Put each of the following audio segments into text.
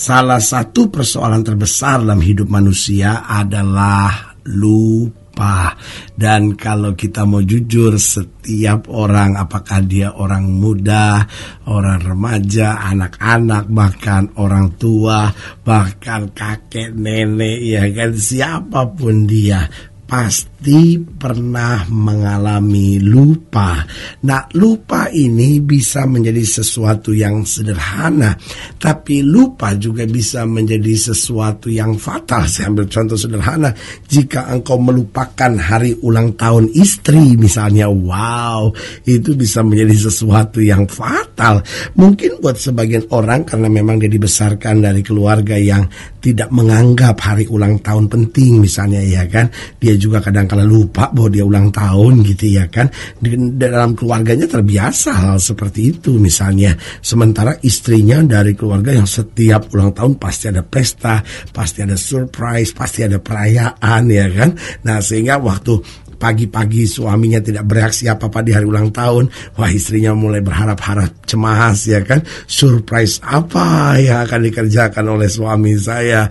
Salah satu persoalan terbesar dalam hidup manusia adalah lupa. Dan kalau kita mau jujur, setiap orang, apakah dia orang muda, orang remaja, anak-anak, bahkan orang tua, bahkan kakek, nenek, ya kan, siapapun dia, pasti pernah mengalami lupa. Nah, lupa ini bisa menjadi sesuatu yang sederhana, tapi lupa juga bisa menjadi sesuatu yang fatal. Saya ambil contoh sederhana. Jika engkau melupakan hari ulang tahun istri misalnya, wow, itu bisa menjadi sesuatu yang fatal. Mungkin buat sebagian orang karena memang dia dibesarkan dari keluarga yang tidak menganggap hari ulang tahun penting misalnya, ya kan. Dia juga kadang-kala lupa bahwa dia ulang tahun gitu, ya kan. Di dalam keluarganya terbiasa hal seperti itu misalnya. Sementara istrinya dari keluarga yang setiap ulang tahun pasti ada pesta, pasti ada surprise, pasti ada perayaan, ya kan. Nah, sehingga waktu pagi-pagi suaminya tidak bereaksi apa-apa di hari ulang tahun, wah, istrinya mulai berharap-harap, cemas, ya kan. Surprise apa yang akan dikerjakan oleh suami saya?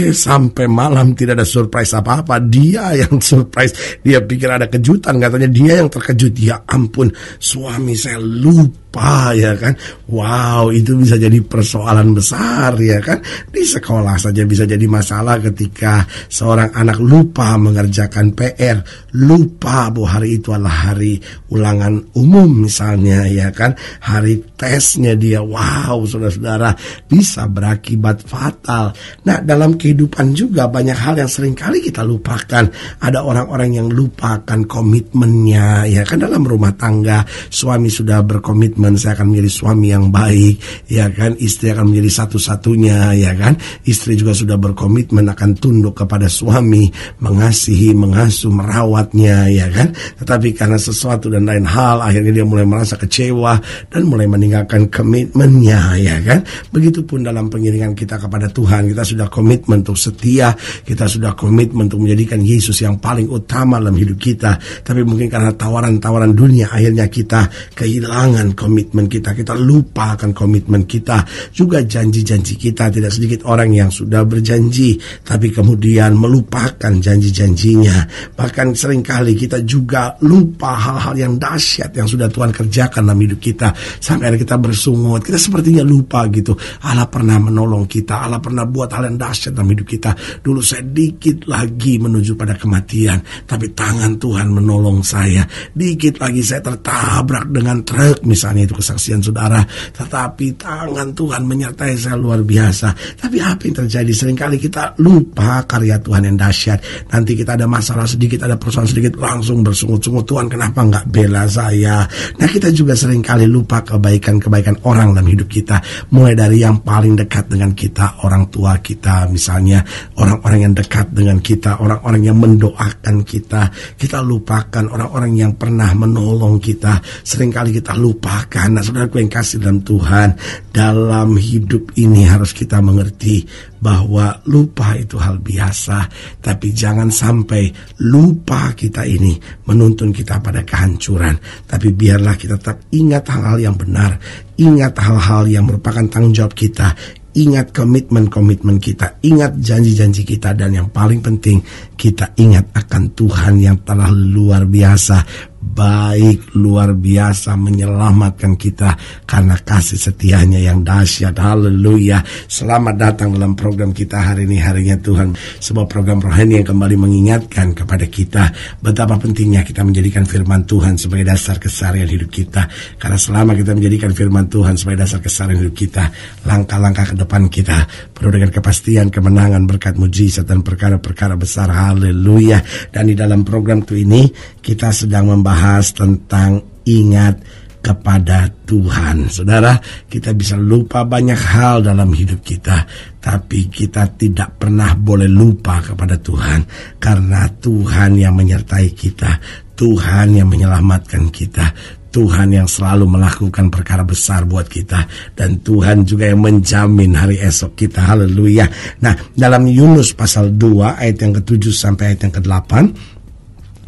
Sampai malam tidak ada surprise apa-apa. Dia yang surprise, dia pikir ada kejutan, katanya dia yang terkejut. Ya ampun, suami saya lupa, ya kan. Wow, itu bisa jadi persoalan besar, ya kan. Di sekolah saja bisa jadi masalah ketika seorang anak lupa mengerjakan PR, lupa bahwa hari itu adalah hari ulangan umum misalnya, ya kan. Hari tesnya dia, wow, saudara-saudara, bisa berakibat fatal. Nah, dalam kehidupan juga banyak hal yang seringkali kita lupakan. Ada orang-orang yang lupakan komitmennya, ya kan. Dalam rumah tangga, suami sudah berkomitmen, saya akan menjadi suami yang baik, ya kan. Istri akan menjadi satu-satunya, ya kan. Istri juga sudah berkomitmen akan tunduk kepada suami, mengasihi, mengasuh, merawatnya, ya kan. Tetapi karena sesuatu dan lain hal, akhirnya dia mulai merasa kecewa dan mulai meninggalkan komitmennya, ya kan. Begitupun dalam pengiringan kita kepada Tuhan, kita sudah komitmen untuk setia, kita sudah komitmen untuk menjadikan Yesus yang paling utama dalam hidup kita. Tapi mungkin karena tawaran-tawaran dunia, akhirnya kita kehilangan komitmen kita, kita lupa akan komitmen kita, juga janji-janji kita. Tidak sedikit orang yang sudah berjanji tapi kemudian melupakan janji-janjinya. Bahkan seringkali kita juga lupa hal-hal yang dahsyat yang sudah Tuhan kerjakan dalam hidup kita. Sampai kita bersungut, kita sepertinya lupa gitu. Allah pernah menolong kita, Allah pernah buat hal yang dahsyat dalam hidup kita. Dulu saya dikit lagi menuju pada kematian, tapi tangan Tuhan menolong saya. Dikit lagi saya tertabrak dengan truk misalnya, itu kesaksian saudara, tetapi tangan Tuhan menyertai saya luar biasa. Tapi apa yang terjadi? Seringkali kita lupa karya Tuhan yang dahsyat. Nanti kita ada masalah sedikit, ada persoalan sedikit, langsung bersungut-sungut, Tuhan kenapa enggak bela saya? Nah, kita juga seringkali lupa kebaikan-kebaikan orang dalam hidup kita. Mulai dari yang paling dekat dengan kita, orang tua kita misalnya, orang-orang yang dekat dengan kita, orang-orang yang mendoakan kita. Kita lupakan orang-orang yang pernah menolong kita. Seringkali kita lupakan. Nah, saudaraku yang kasih dalam Tuhan, dalam hidup ini harus kita mengerti bahwa lupa itu hal biasa, tapi jangan sampai lupa kita ini menuntun kita pada kehancuran. Tapi biarlah kita tetap ingat hal-hal yang benar, ingat hal-hal yang merupakan tanggung jawab kita, ingat komitmen-komitmen kita, ingat janji-janji kita, dan yang paling penting, kita ingat akan Tuhan yang telah luar biasa baik, luar biasa menyelamatkan kita karena kasih setianya yang dahsyat. Haleluya. Selamat datang dalam program kita hari ini, Harinya Tuhan, sebuah program rohani yang kembali mengingatkan kepada kita betapa pentingnya kita menjadikan firman Tuhan sebagai dasar keseharian hidup kita. Karena selama kita menjadikan firman Tuhan sebagai dasar keseharian hidup kita, langkah-langkah ke depan kita penuh dengan kepastian, kemenangan, berkat, mujizat, dan perkara-perkara besar. Haleluya. Dan di dalam program ini kita sedang membahas tentang ingat kepada Tuhan. Saudara, kita bisa lupa banyak hal dalam hidup kita, tapi kita tidak pernah boleh lupa kepada Tuhan, karena Tuhan yang menyertai kita, Tuhan yang menyelamatkan kita, Tuhan yang selalu melakukan perkara besar buat kita, dan Tuhan juga yang menjamin hari esok kita. Haleluya. Nah, dalam Yunus pasal 2 ayat yang ke-7 sampai ayat yang ke-8,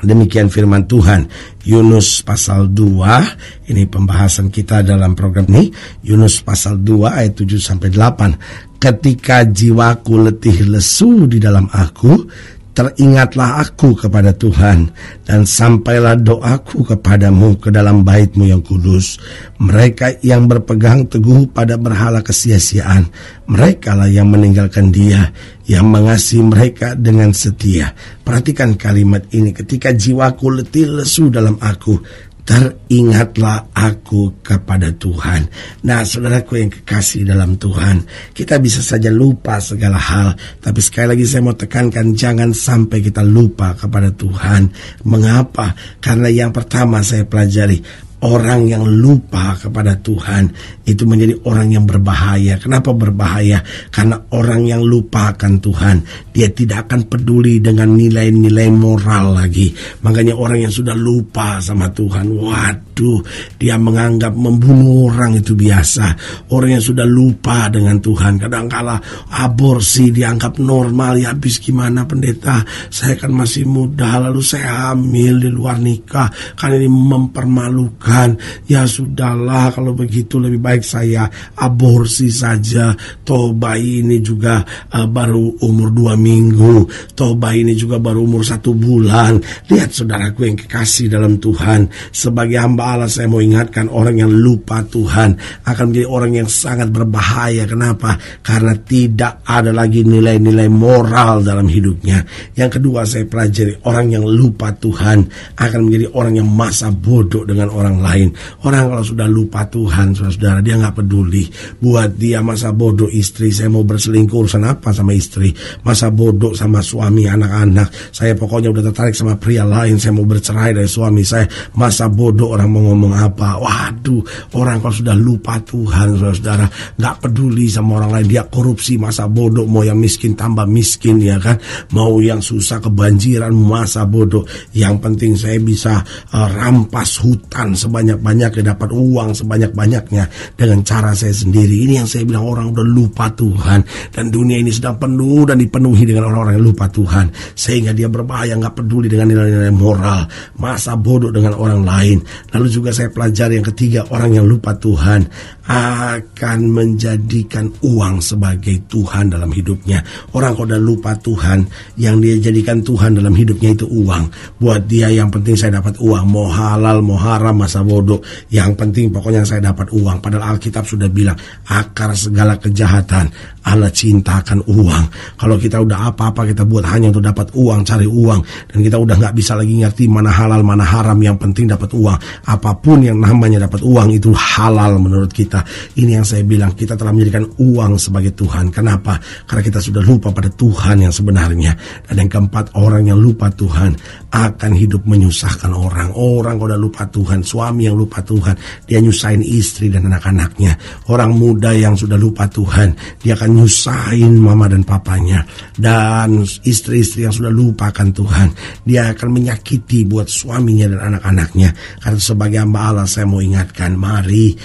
Demikian firman Tuhan. Yunus pasal 2, ini pembahasan kita dalam program ini. Yunus pasal 2 ayat 7-8. Ketika jiwaku letih lesu di dalam aku, teringatlah aku kepada Tuhan, dan sampailah doaku kepadamu ke dalam bait-Mu yang kudus. Mereka yang berpegang teguh pada berhala kesia-siaan, merekalah yang meninggalkan Dia yang mengasihi mereka dengan setia. Perhatikan kalimat ini, ketika jiwaku letih lesu dalam aku, teringatlah aku kepada Tuhan. Nah, saudaraku yang kekasih dalam Tuhan, kita bisa saja lupa segala hal, tapi sekali lagi saya mau tekankan, jangan sampai kita lupa kepada Tuhan. Mengapa? Karena yang pertama saya pelajari, orang yang lupa kepada Tuhan itu menjadi orang yang berbahaya. Kenapa berbahaya? Karena orang yang lupakan Tuhan, dia tidak akan peduli dengan nilai-nilai moral lagi. Makanya orang yang sudah lupa sama Tuhan, waduh, dia menganggap membunuh orang itu biasa. Orang yang sudah lupa dengan Tuhan, kadang-kala aborsi dianggap normal. Ya habis gimana pendeta, saya kan masih muda, lalu saya hamil di luar nikah, kan ini mempermalukan. Ya sudahlah, kalau begitu lebih baik saya aborsi saja. Toh bayi ini juga baru umur 2 minggu, toh bayi ini juga baru umur 1 bulan. Lihat saudaraku yang kekasih dalam Tuhan, sebagai hamba Allah saya mau ingatkan, orang yang lupa Tuhan akan menjadi orang yang sangat berbahaya. Kenapa? Karena tidak ada lagi nilai-nilai moral dalam hidupnya. Yang kedua saya pelajari, orang yang lupa Tuhan akan menjadi orang yang masa bodoh dengan orang lain. Orang kalau sudah lupa Tuhan, saudara, dia nggak peduli. Buat dia masa bodoh istri, saya mau berselingkuh, urusan apa sama istri? Masa bodoh sama suami, anak-anak, saya pokoknya udah tertarik sama pria lain, saya mau bercerai dari suami saya. Masa bodoh orang mau ngomong apa? Waduh, orang kalau sudah lupa Tuhan, saudara, nggak peduli sama orang lain, dia korupsi, masa bodoh. Mau yang miskin tambah miskin, ya kan? Mau yang susah kebanjiran, masa bodoh. Yang penting saya bisa rampas hutan sebanyak-banyaknya, dapat uang sebanyak-banyaknya dengan cara saya sendiri. Ini yang saya bilang, orang udah lupa Tuhan, dan dunia ini sedang penuh dan dipenuhi dengan orang-orang yang lupa Tuhan, sehingga dia berbahaya, nggak peduli dengan nilai-nilai moral, masa bodoh dengan orang lain. Lalu juga saya pelajari yang ketiga, orang yang lupa Tuhan akan menjadikan uang sebagai Tuhan dalam hidupnya. Orang kalau udah lupa Tuhan, yang dia jadikan Tuhan dalam hidupnya itu uang. Buat dia yang penting saya dapat uang, mau halal mau haram, masa bodoh, yang penting pokoknya saya dapat uang. Padahal Alkitab sudah bilang, akar segala kejahatan Allah cintakan uang. Kalau kita udah apa-apa kita buat hanya untuk dapat uang, cari uang, dan kita udah gak bisa lagi ngerti mana halal mana haram, yang penting dapat uang. Apapun yang namanya dapat uang itu halal menurut kita. Ini yang saya bilang, kita telah menjadikan uang sebagai Tuhan. Kenapa? Karena kita sudah lupa pada Tuhan yang sebenarnya. Dan yang keempat, orang yang lupa Tuhan akan hidup menyusahkan orang. Orang kalau udah lupa Tuhan, suami yang lupa Tuhan, dia nyusahin istri dan anak-anaknya. Orang muda yang sudah lupa Tuhan, dia akan nyusahin mama dan papanya. Dan istri-istri yang sudah lupakan Tuhan, dia akan menyakiti buat suaminya dan anak-anaknya. Karena sebagai hamba Allah saya mau ingatkan, mari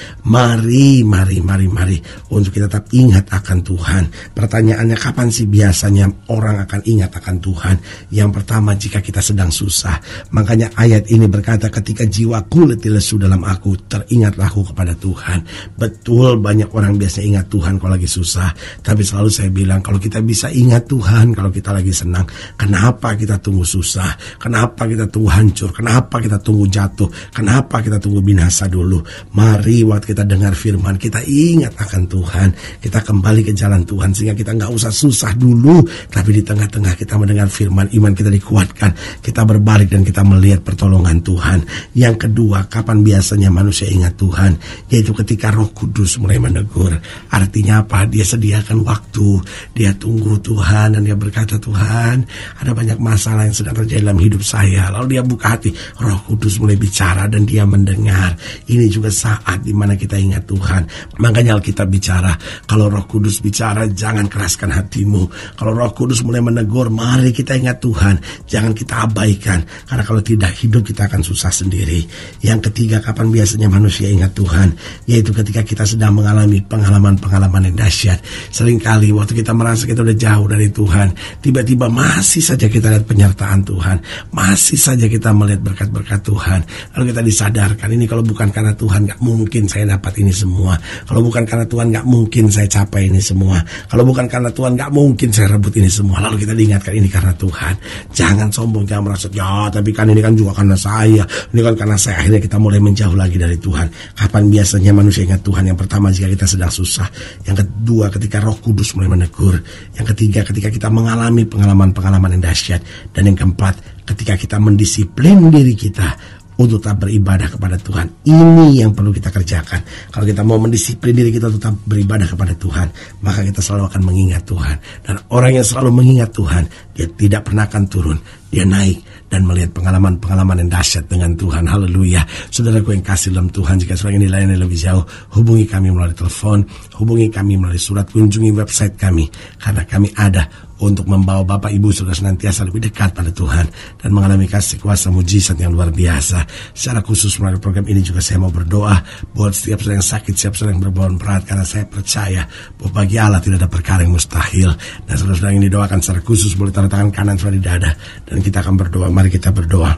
untuk kita tetap ingat akan Tuhan. Pertanyaannya, kapan sih biasanya orang akan ingat akan Tuhan? Yang pertama, jika kita sedang susah. Makanya ayat ini berkata, ketika jiwaku letih lesu dalam aku, teringatlah aku kepada Tuhan. Betul, banyak orang biasa ingat Tuhan kalau lagi susah, tapi selalu saya bilang, kalau kita bisa ingat Tuhan kalau kita lagi senang, kenapa kita tunggu susah? Kenapa kita tunggu hancur? Kenapa kita tunggu jatuh? Kenapa kita tunggu binasa dulu? Mari waktu kita dengar firman, kita ingat akan Tuhan, kita kembali ke jalan Tuhan, sehingga kita gak usah susah dulu, tapi di tengah-tengah kita mendengar firman, iman kita dikuatkan, kita berbalik dan kita melihat pertolongan Tuhan. Yang kedua, kapan biasanya manusia ingat Tuhan? Yaitu ketika Roh Kudus mulai menegur. Artinya apa? Dia sediakan waktu, dia tunggu Tuhan, dan dia berkata, Tuhan, ada banyak masalah yang sedang terjadi dalam hidup saya. Lalu dia buka hati, Roh Kudus mulai bicara dan dia mendengar. Ini juga saat dimana kita ingat Tuhan. Makanya Alkitab bicara, kalau Roh Kudus bicara, jangan keraskan hatimu. Kalau Roh Kudus mulai menegur, mari kita ingat Tuhan, jangan kita abaikan. Karena kalau tidak, hidup kita akan susah sendiri. Yang ketiga, kapan biasanya manusia ingat Tuhan? Yaitu ketika kita sedang mengalami pengalaman-pengalaman yang dahsyat. Seringkali waktu kita merasa kita udah jauh dari Tuhan, tiba-tiba masih saja kita lihat penyertaan Tuhan, masih saja kita melihat berkat-berkat Tuhan. Lalu kita disadarkan, ini kalau bukan karena Tuhan gak mungkin saya dapat ini semua. Kalau bukan karena Tuhan gak mungkin saya capai ini semua. Kalau bukan karena Tuhan gak mungkin saya rebut ini semua. Lalu kita diingatkan, ini karena Tuhan. Jangan sombong, jangan merasa, ya tapi kan ini kan juga karena saya, ini kan karena saya. Akhirnya kita mulai menjauh lagi dari Tuhan. Kapan biasanya manusia ingat Tuhan? Yang pertama, jika kita sedang susah. Yang kedua, ketika Roh Kudus mulai menegur. Yang ketiga, ketika kita mengalami pengalaman-pengalaman yang dahsyat. Dan yang keempat, ketika kita mendisiplin diri kita untuk tetap beribadah kepada Tuhan. Ini yang perlu kita kerjakan. Kalau kita mau mendisiplin diri kita tetap beribadah kepada Tuhan, maka kita selalu akan mengingat Tuhan. Dan orang yang selalu mengingat Tuhan, dia tidak pernah akan turun. Dia naik dan melihat pengalaman-pengalaman yang dahsyat dengan Tuhan. Haleluya. Saudaraku yang kasih dalam Tuhan, jika saudara ini lainnya lebih jauh, hubungi kami melalui telepon, hubungi kami melalui surat, kunjungi website kami. Karena kami ada untuk membawa Bapak Ibu saudara senantiasa lebih dekat pada Tuhan dan mengalami kasih kuasa mujizat yang luar biasa. Secara khusus melalui program ini juga saya mau berdoa buat setiap saudara yang sakit, setiap saudara yang berbau berat, karena saya percaya bahwa bagi Allah tidak ada perkara yang mustahil. Dan saudara-saudara yang didoakan secara khusus boleh taruh tangan kanan saudara di dada dan kita akan berdoa. Mari kita berdoa.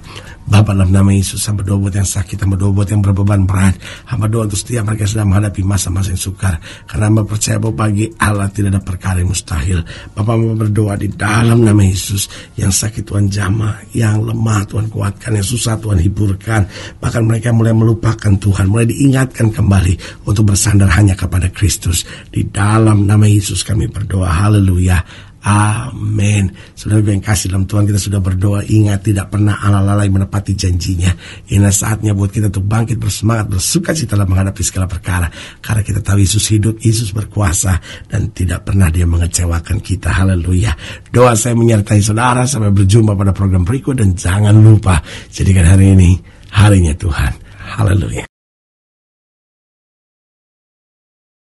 Bapa, dalam nama Yesus, hamba doa buat yang sakit, hamba doa buat yang berbeban berat, hamba doa untuk setiap mereka sedang menghadapi masa-masa yang sukar, karena hamba percaya bahwa bagi Allah tidak ada perkara yang mustahil. Bapa, hamba berdoa di dalam nama Yesus, yang sakit Tuhan jamah, yang lemah Tuhan kuatkan, yang susah Tuhan hiburkan, bahkan mereka mulai melupakan Tuhan, mulai diingatkan kembali untuk bersandar hanya kepada Kristus. Di dalam nama Yesus kami berdoa. Haleluya. Amin. Saudara yang kasih dalam Tuhan, kita sudah berdoa. Ingat, tidak pernah Allah lalai menepati janjinya. Ini saatnya buat kita untuk bangkit bersemangat, bersuka cita dalam menghadapi segala perkara. Karena kita tahu Yesus hidup, Yesus berkuasa, dan tidak pernah dia mengecewakan kita. Haleluya. Doa saya menyertai saudara. Sampai berjumpa pada program berikut. Dan jangan lupa, jadikan hari ini harinya Tuhan. Haleluya.